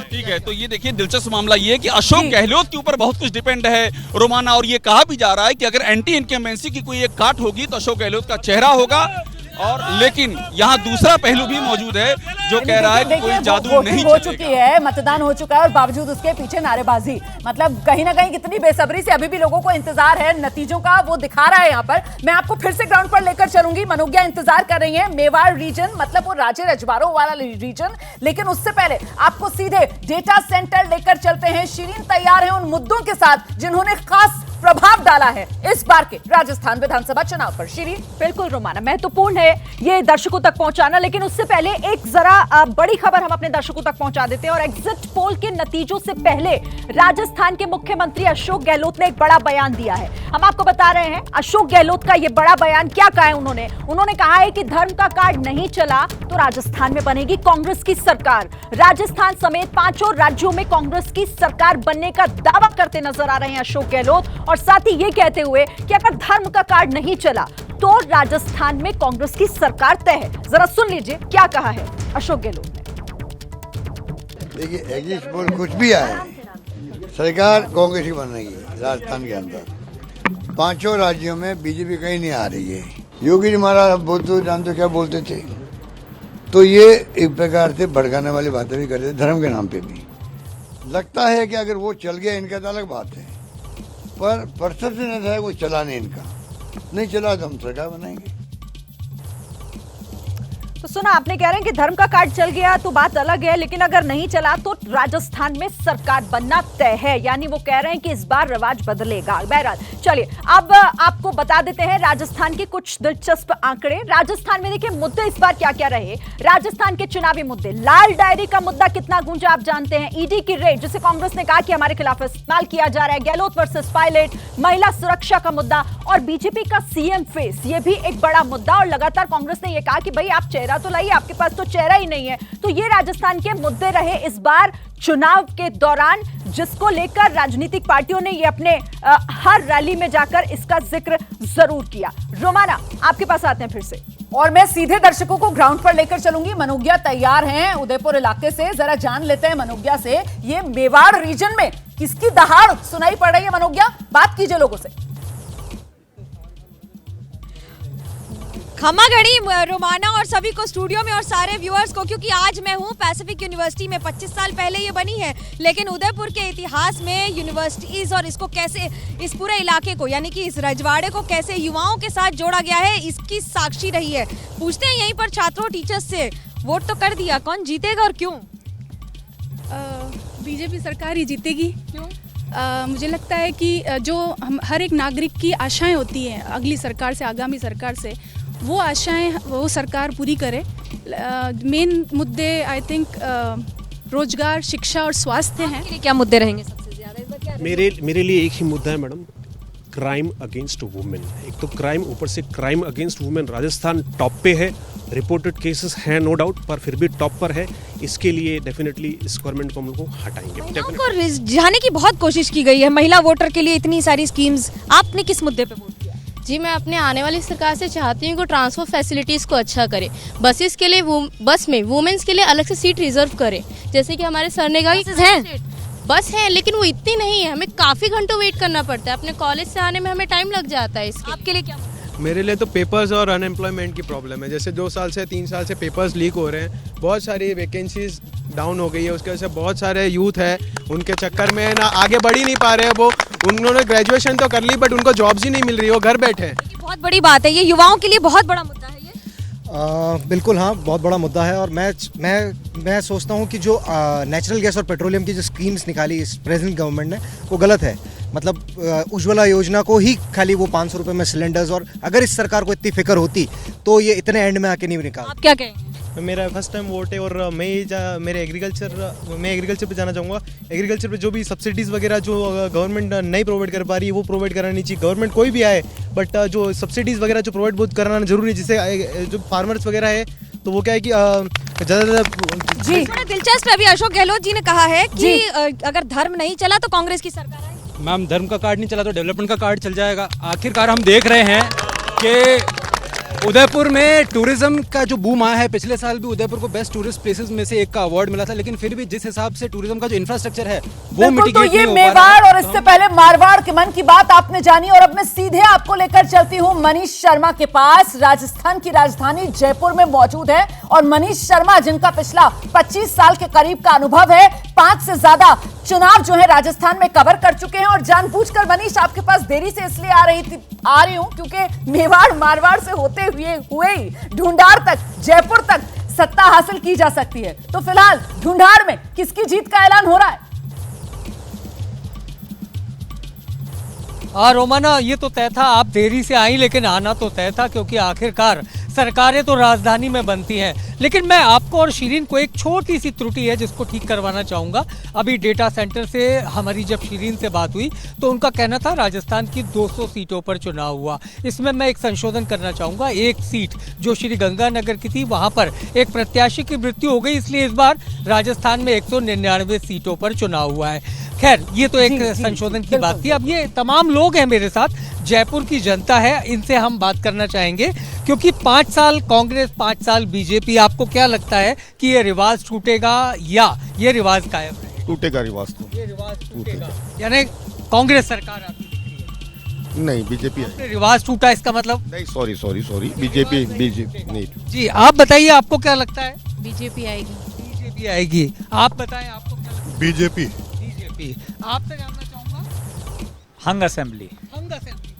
ठीक है, तो ये देखिए दिलचस्प मामला ये है कि अशोक गहलोत के ऊपर बहुत कुछ डिपेंड है रोमाना। और ये कहा भी जा रहा है कि अगर एंटी इनकम्बेंसी की कोई एक काट होगी तो अशोक गहलोत का चेहरा होगा। और लेकिन यहाँ दूसरा पहलू भी मौजूद है जो कह रहा है कि कोई जादू नहीं हो चुकी है, मतदान हो चुका है और बावजूद उसके पीछे नारेबाजी। मतलब कहीं ना कहीं कितनी बेसब्री से अभी भी लोगों को इंतजार है नतीजों का, वो दिखा रहा है यहाँ पर। मैं आपको फिर से ग्राउंड पर लेकर चलूंगी। मनोज्ञा इंतजार कर रही है, मेवाड़ रीजन, मतलब वो राजे रजवाड़ों वाला रीजन। लेकिन उससे पहले आपको सीधे डेटा सेंटर लेकर चलते हैं। शिरीन तैयार है उन मुद्दों के साथ जिन्होंने खास प्रभाव डाला है इस बार के राजस्थान विधानसभा चुनाव पर? श्री बिल्कुल रोमाना, महत्वपूर्ण है ये दर्शकों तक पहुंचाना, लेकिन उससे पहले एक जरा बड़ी खबर हम अपने दर्शकों तक पहुंचा देते हैं। और एग्जिट पोल के नतीजों से पहले राजस्थान के मुख्यमंत्री अशोक गहलोत ने एक बड़ा बयान दिया है। हम आपको बता रहे हैं अशोक गहलोत का ये बड़ा बयान क्या कहा है उन्होंने कहा है कि धर्म का कार्ड नहीं चला तो राजस्थान में बनेगी कांग्रेस की सरकार। राजस्थान समेत 5 राज्यों में कांग्रेस की सरकार बनने का दावा करते नजर आ रहे हैं अशोक गहलोत, और साथ ही ये कहते हुए कि अगर धर्म का कार्ड नहीं चला तो राजस्थान में कांग्रेस की सरकार तय है। जरा सुन लीजिए क्या कहा है अशोक गहलोत ने। देखिए, एग्जिट पोल कुछ भी आए, सरकार कांग्रेस की बनेगी राजस्थान के अंदर। 5 राज्यों में बीजेपी कहीं नहीं आ रही है। योगी जी महाराज बोलते जानते क्या बोलते थे, तो ये एक प्रकार से भड़काने वाली बातें भी करते थे धर्म के नाम पे भी। लगता है कि अगर वो चल गया इनका तो अलग बात है, पर परसेप्शन ऐसा है वो चला नहीं, इनका नहीं चला तो हम सरकार बनाएंगे। तो सुना आपने, कह रहे हैं कि धर्म का कार्ड चल गया तो बात अलग है, लेकिन अगर नहीं चला तो राजस्थान में सरकार बनना तय है। यानी वो कह रहे हैं कि इस बार रिवाज बदलेगा। बहरहाल चलिए अब आपको बता देते हैं राजस्थान के कुछ दिलचस्प आंकड़े। राजस्थान में देखिए मुद्दे इस बार क्या क्या रहे। राजस्थान के चुनावी मुद्दे, लाल डायरी का मुद्दा कितना गूंजा आप जानते हैं। ईडी की रेड, जिसे कांग्रेस ने कहा कि हमारे खिलाफ इस्तेमाल किया जा रहा है। गहलोत वर्सेस पायलट, महिला सुरक्षा का मुद्दा और बीजेपी का सीएम फेस, ये भी एक बड़ा मुद्दा। और लगातार कांग्रेस ने यह कहा कि भाई आप चेहरा तो लाइए, आपके पास तो चेहरा ही नहीं है। तो ये राजस्थान के मुद्दे रहे इस बार चुनाव के दौरान, जिसको लेकर राजनीतिक पार्टियों ने ये अपने हर रैली में जाकर इसका जिक्र जरूर किया। रोमाना आपके पास आते हैं फिर से, और मैं सीधे दर्शकों को ग्राउंड पर लेकर चलूंगी। मनोज्ञा तैयार हैं उदयपुर इलाके से, जरा जान लेते हैं मनोज्ञा से, ये मेवाड़ रीजन में किसकी दहाड़ सुनाई पड़ रही है? मनोज्ञा, बात कीजिए लोगों से। खमा घड़ी रोमाना और सभी को स्टूडियो में और सारे व्यूअर्स को, क्योंकि आज मैं हूं पैसिफिक यूनिवर्सिटी में। 25 साल पहले ये बनी है, लेकिन उदयपुर के इतिहास में यूनिवर्सिटीज और इसको कैसे, इस पूरे इलाके को यानी कि इस रजवाड़े को कैसे युवाओं के साथ जोड़ा गया है, इसकी साक्षी रही है। पूछते हैं यहीं पर छात्रों टीचर्स से, वोट तो कर दिया, कौन जीतेगा और क्यों? बीजेपी सरकार ही जीतेगी। क्यों? मुझे लगता है कि जो हम हर एक नागरिक की आशाएं होती हैं अगली सरकार से, आगामी सरकार से, वो आशाएं वो सरकार पूरी करे। मेन मुद्दे आई थिंक रोजगार, शिक्षा और स्वास्थ्य हैं। क्या मुद्दे रहेंगे सबसे ज्यादा इस बार? क्या मेरे लिए एक ही मुद्दा है मैडम, क्राइम अगेंस्ट वुमेन। एक तो क्राइम, ऊपर से crime against women Rajasthan top पे है। रिपोर्टेड केसेस हैं नो डाउट, पर फिर भी टॉप पर है। इसके लिए डेफिनेटली इस गवर्नमेंट को हम लोग को हटाएंगे। महिलाओं को रिझाने की बहुत कोशिश की गई है, महिला वोटर के लिए इतनी सारी स्कीम्स। आपने किस मुद्दे पे वोट किया? जी, मैं अपने आने वाली सरकार से चाहती हूँ कि ट्रांसपोर्ट फैसिलिटीज़ को अच्छा करे। बसेस के लिए बस में वुमेन्स के लिए अलग से सीट रिजर्व करे, जैसे कि हमारे सर ने कहा बस है, लेकिन वो इतनी नहीं है, हमें काफ़ी घंटों वेट करना पड़ता है। अपने कॉलेज से आने में हमें टाइम लग जाता है। इसके आपके लिए क्या? मेरे लिए तो पेपर्स और अनएम्प्लॉयमेंट की प्रॉब्लम है। जैसे 2 साल से 3 साल से पेपर्स लीक हो रहे हैं, बहुत सारी वैकेंसीज डाउन हो गई है। उसकी वजह से बहुत सारे यूथ है, उनके चक्कर में ना आगे बढ़ ही नहीं पा रहे हैं। वो उन्होंने ग्रेजुएशन तो कर ली, बट उनको जॉब्स ही नहीं मिल रही, वो घर बैठे हैं। बहुत बड़ी बात है, ये युवाओं के लिए बहुत बड़ा मुद्दा है ये। बिल्कुल हाँ, बहुत बड़ा मुद्दा है। और मैं सोचता हूँ कि जो नेचुरल गैस और पेट्रोलियम की जो स्कीम्स निकाली इस प्रेजेंट गवर्नमेंट ने, वो गलत है। मतलब उज्ज्वला योजना को ही खाली वो 500 रुपये में सिलेंडर्स, और अगर इस सरकार को इतनी फिक्र होती तो ये इतने एंड में आके नहीं निकाल। आप क्या कहेंगे? मेरा फर्स्ट टाइम वोट है, और मैं एग्रीकल्चर पे जाना चाहूँगा। एग्रीकल्चर पे जो भी सब्सिडीज़ वगैरह जो गवर्नमेंट नहीं प्रोवाइड कर पा रही है, वो प्रोवाइड करानी चाहिए। गवर्नमेंट कोई भी आए, बट जो सब्सिडीज़ वगैरह जो प्रोवाइड बहुत कराना जरूरी है, जिससे जो फार्मर्स वगैरह है, तो वो क्या है कि ज़्यादा जी। दिलचस्प है, अभी अशोक गहलोत जी ने कहा है कि अगर धर्म नहीं चला तो कांग्रेस की सरकार आएगी। मैम, धर्म का कार्ड नहीं चला तो डेवलपमेंट का कार्ड चल जाएगा। आखिरकार हम देख रहे हैं कि उदयपुर में टूरिज्म का जो बूम आया है, पिछले साल भी उदयपुर को बेस्ट टूरिस्ट प्लेसेस में से एक का अवार्ड मिला था, लेकिन फिर भी जिस हिसाब से टूरिज्म का जो इंफ्रास्ट्रक्चर है वो मिटिगेट तो ये मेवाड़ और इससे पहले मारवाड़ के मन की बात आपने जानी, और अब मैं सीधे आपको लेकर चलती हूं मनीष शर्मा के पास। राजस्थान की राजधानी जयपुर में मौजूद है, और मनीष शर्मा जिनका पिछला 25 साल के करीब का अनुभव है, 5 से ज्यादा चुनाव जो है राजस्थान में कवर कर चुके हैं। और जानबूझकर मनीष आपके पास देरी से इसलिए आ रही हूं क्योंकि मेवाड़ मारवाड़ से होते हुए ही ढूंढार तक, जयपुर तक सत्ता हासिल की जा सकती है। तो फिलहाल ढूंढार में किसकी जीत का ऐलान हो रहा है? रोमाना, ये तो तय था, आप देरी से आई लेकिन आना तो तय था, क्योंकि आखिरकार सरकारें तो राजधानी में बनती हैं। लेकिन मैं आपको और शिरीन को एक छोटी सी त्रुटि है जिसको ठीक करवाना चाहूँगा। अभी डेटा सेंटर से हमारी जब शिरीन से बात हुई तो उनका कहना था राजस्थान की 200 सीटों पर चुनाव हुआ। इसमें मैं एक संशोधन करना चाहूँगा। एक सीट जो श्री गंगानगर की थी वहाँ पर एक प्रत्याशी की मृत्यु हो गई, इसलिए इस बार राजस्थान में 199 सीटों पर चुनाव हुआ है। खैर, ये तो एक संशोधन की बात थी। अब ये तमाम लोग हैं मेरे साथ, जयपुर की जनता है, इनसे हम बात करना चाहेंगे, क्योंकि 5 साल कांग्रेस 5 साल बीजेपी, आपको क्या लगता है कि ये रिवाज टूटेगा या ये रिवाज कायम रहेगा? टूटेगा रिवाज तो, ये रिवाज टूटेगा, यानी कांग्रेस सरकार आती नहीं, बीजेपी है। रिवाज टूटा इसका मतलब? नहीं, सॉरी, बीजेपी नहीं। जी, आप बताइए, आपको क्या लगता है? बीजेपी आएगी। बीजेपी आएगी। आप बताएं, आपको क्या लगता है? बीजेपी। आपसे जानना चाहूंगा। हंग असेंबली।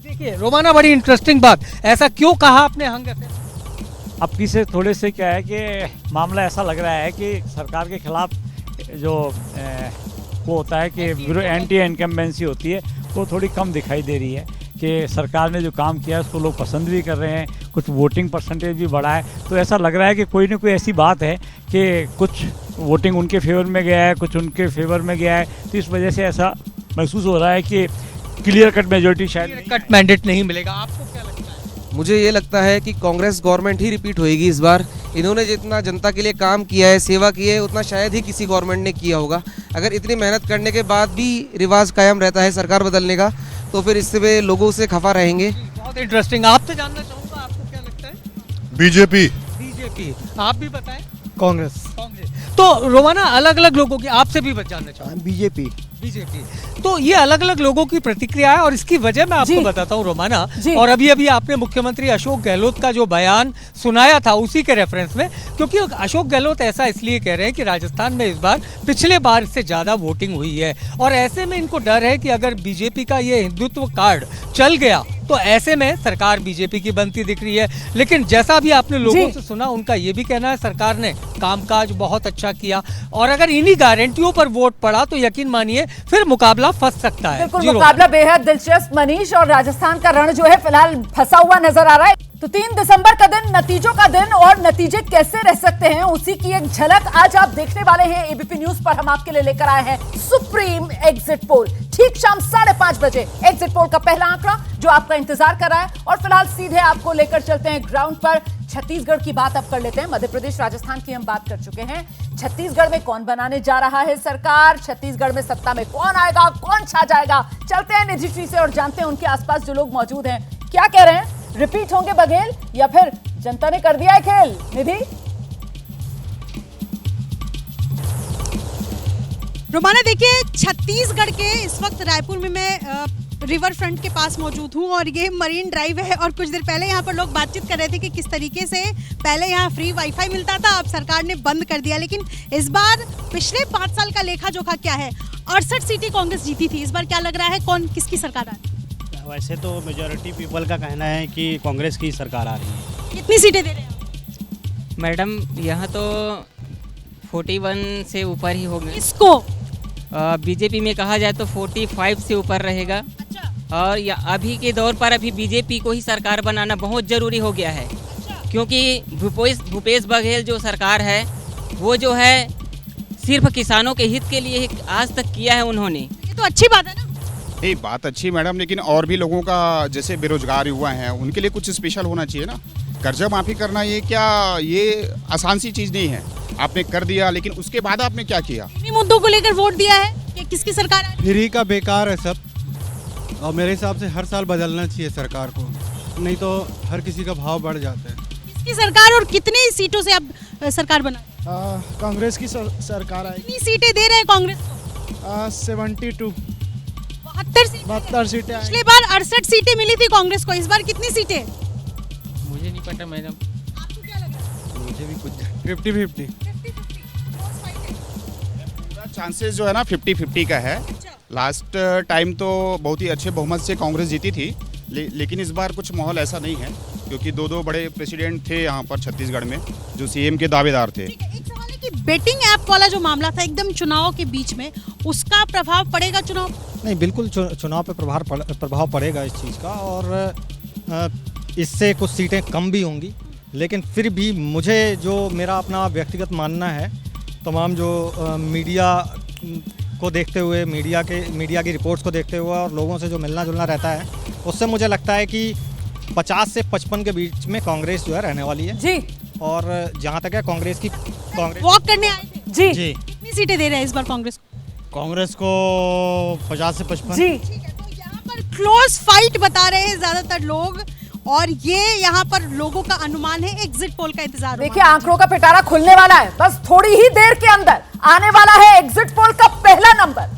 देखिए रोमाना, बड़ी इंटरेस्टिंग बात, ऐसा क्यों कहा आपने हंग असेंबली? अब की से थोड़े से क्या है कि मामला ऐसा लग रहा है कि सरकार के खिलाफ जो वो होता है कि एंटी इनकम्बेंसी होती है, वो थोड़ी कम दिखाई दे रही है कि सरकार ने जो काम किया है उसको लोग पसंद भी कर रहे हैं, कुछ वोटिंग परसेंटेज भी बढ़ा है। तो ऐसा लग रहा है कि कोई ना कोई ऐसी बात है कि कुछ वोटिंग उनके फेवर में गया है, कुछ उनके फेवर में गया है, तो इस वजह से ऐसा महसूस हो रहा है कि क्लियर कट मेजोरिटी शायद कट मैंडेट नहीं मिलेगा। आपको क्या लगता है? मुझे ये लगता है कि कांग्रेस गवर्नमेंट ही रिपीट होएगी इस बार। इन्होंने जितना जनता के लिए काम किया है, सेवा की है, उतना शायद ही किसी गवर्नमेंट ने किया होगा। अगर इतनी मेहनत करने के बाद भी रिवाज कायम रहता है सरकार बदलने का, तो फिर इससे वे लोगों से खफा रहेंगे। बहुत इंटरेस्टिंग। आपसे जानना चाहूँगा, आपको क्या लगता है? बीजेपी। आप भी बताएं। कांग्रेस। तो रोमाना, अलग अलग लोगों की, आपसे भी जानना चाहूँगा। बीजेपी। तो ये अलग अलग लोगों की प्रतिक्रिया है और इसकी वजह मैं आपको बताता हूँ रोमाना। और अभी अभी आपने मुख्यमंत्री अशोक गहलोत का जो बयान सुनाया था उसी के रेफरेंस में, क्योंकि अशोक गहलोत ऐसा इसलिए कह रहे हैं कि राजस्थान में इस बार पिछले बार से ज्यादा वोटिंग हुई है, और ऐसे में इनको डर है कि अगर बीजेपी का ये हिंदुत्व कार्ड चल गया तो ऐसे में सरकार बीजेपी की बनती दिख रही है। लेकिन जैसा भी आपने लोगों से सुना, उनका ये भी कहना है सरकार ने कामकाज बहुत अच्छा किया, और अगर इन्हीं गारंटियों पर वोट पड़ा तो यकीन मानिए फिर मुकाबला फंस सकता है। बिल्कुल, मुकाबला बेहद दिलचस्प मनीष, और राजस्थान का रण जो है फिलहाल फंसा हुआ नजर आ रहा है। तो 3 दिसंबर का दिन नतीजों का दिन, और नतीजे कैसे रह सकते हैं उसी की एक झलक आज आप देखने वाले हैं। एबीपी न्यूज पर हम आपके लिए लेकर आए हैं सुप्रीम एग्जिट पोल। ठीक शाम 5:30 बजे एग्जिट पोल का पहला आंकड़ा जो आपका इंतजार कर रहा है। और फिलहाल सीधे आपको लेकर चलते हैं ग्राउंड पर। छत्तीसगढ़ की बात अब कर लेते हैं। मध्य प्रदेश राजस्थान की हम बात कर चुके हैं। छत्तीसगढ़ में कौन बनाने जा रहा है सरकार, छत्तीसगढ़ में सत्ता में कौन आएगा, कौन छा जाएगा। चलते हैं निधि ट्री से और जानते हैं उनके आसपास जो लोग मौजूद हैं क्या कह रहे हैं। रिपीट होंगे बघेल या फिर जनता ने कर दिया है खेल? निधि। रोमाना, देखिए छत्तीसगढ़ के इस वक्त रायपुर में मैं रिवर फ्रंट के पास मौजूद हूँ, और ये मरीन ड्राइव है। और कुछ देर पहले यहाँ पर लोग बातचीत कर रहे थे कि किस तरीके से पहले यहाँ फ्री वाईफाई मिलता था, अब सरकार ने बंद कर दिया। लेकिन इस बार पिछले 5 साल का लेखा जोखा क्या है? 68 सीटें कांग्रेस जीती थी, इस बार क्या लग रहा है, कौन किसकी सरकार आ रही है? वैसे तो मेजॉरिटी पीपल का कहना है कि कांग्रेस की सरकार आ रही है। कितनी सीटें दे रहे हैं मैडम? यहाँ तो 41 से ऊपर ही होगा। इसको बीजेपी में कहा जाए तो 45 से ऊपर रहेगा। अच्छा। और या अभी के दौर पर अभी बीजेपी को ही सरकार बनाना बहुत ज़रूरी हो गया है। अच्छा। क्योंकि भूपेश बघेल जो सरकार है वो जो है सिर्फ किसानों के हित के लिए आज तक किया है उन्होंने। ये तो अच्छी बात है ना? नहीं, बात अच्छी मैडम, लेकिन और भी लोगों का, जैसे बेरोजगार युवा हैं, उनके लिए कुछ स्पेशल होना चाहिए ना। कर्जा माफी करना ये आसान सी चीज़ नहीं है। आपने कर दिया, लेकिन उसके बाद आपने क्या किया? इन्हीं मुद्दों को लेकर वोट दिया है कि किसकी सरकार है? फ्री का बेकार है सब, और मेरे हिसाब से हर साल बदलना चाहिए सरकार को, नहीं तो हर किसी का भाव बढ़ जाता है। किसकी सरकार और कितनी सीटों से अब सरकार बना? कांग्रेस की सरकार आई। कितनी सीटें दे रहे हैं कांग्रेस को? 72 72 सीटें। पिछली बार 68 सीटें मिली थी कांग्रेस को, इस बार कितनी सीटें? मुझे नहीं पता मैडम। आपको क्या लग रहा है? मुझे भी कुछ 50-50 चांसेस जो है ना 50-50 का है। लास्ट टाइम तो बहुत ही अच्छे बहुमत से कांग्रेस जीती थी, लेकिन इस बार कुछ माहौल ऐसा नहीं है, क्योंकि 2 बड़े प्रेसिडेंट थे यहाँ पर छत्तीसगढ़ में जो सीएम के दावेदार थे। एक सवाल है कि बेटिंग ऐप वाला जो मामला था एकदम चुनाव के बीच में, उसका प्रभाव पड़ेगा चुनाव? नहीं, बिल्कुल चुनाव पे प्रभाव पड़ेगा इस चीज़ का, और इससे कुछ सीटें कम भी होंगी, लेकिन फिर भी मुझे जो मेरा अपना व्यक्तिगत मानना है, तमाम जो मीडिया को देखते हुए, मीडिया की रिपोर्ट्स को देखते हुए और लोगों से जो मिलना जुलना रहता है, उससे मुझे लगता है कि 50 से 55 के बीच में कांग्रेस जो है रहने वाली है जी। और जहाँ तक है कांग्रेस वॉक करने आए थे जी। कितनी सीटें दे रहे हैं इस बार कांग्रेस को? कांग्रेस को 50 से 55 जी। यहाँ पर क्लोज फाइट बता रहे हैं ज्यादातर लोग, और ये यहाँ पर लोगों का अनुमान है, एग्जिट पोल का इंतजार। देखिए आंकड़ों का पिटारा खुलने वाला है, बस थोड़ी ही देर के अंदर आने वाला है एग्जिट